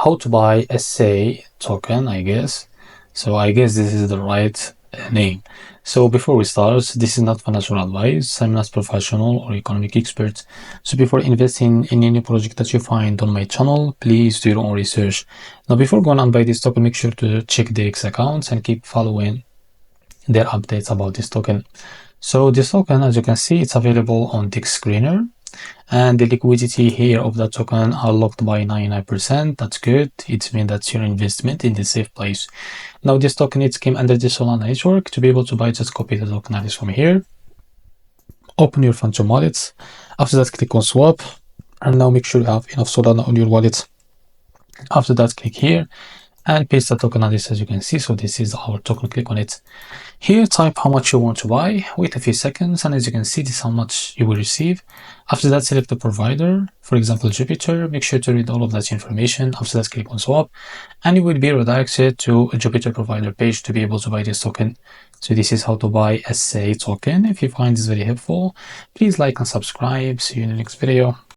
how to buy ASSAI token, I guess. So I guess this is the right name. So before we start, this is not financial advice. I'm not professional or economic expert. So before investing in any project that you find on my channel, please do your own research. Now, before going on buy this token, make sure to check the X accounts and keep following their updates about this token. So this token, as you can see, it's available on Dix Screener. And the liquidity here of that token are locked by 99%. That's good. It means that's your investment in the safe place. Now this token, it came under the Solana network. To be able to buy, just copy the token address from here. Open your Phantom wallet. After that, click on swap. And now make sure you have enough Solana on your wallet. After that, click here and paste the token address, as you can see. So this is our token. Click on it. Here, type how much you want to buy. Wait a few seconds, and as you can see, this is how much you will receive. After that, select the provider, for example Jupiter. Make sure to read all of that information. After that, click on swap, and you will be redirected to a Jupiter provider page to be able to buy this token. So this is how to buy ASSAI token. If you find this very helpful, please like and subscribe. See you in the next video.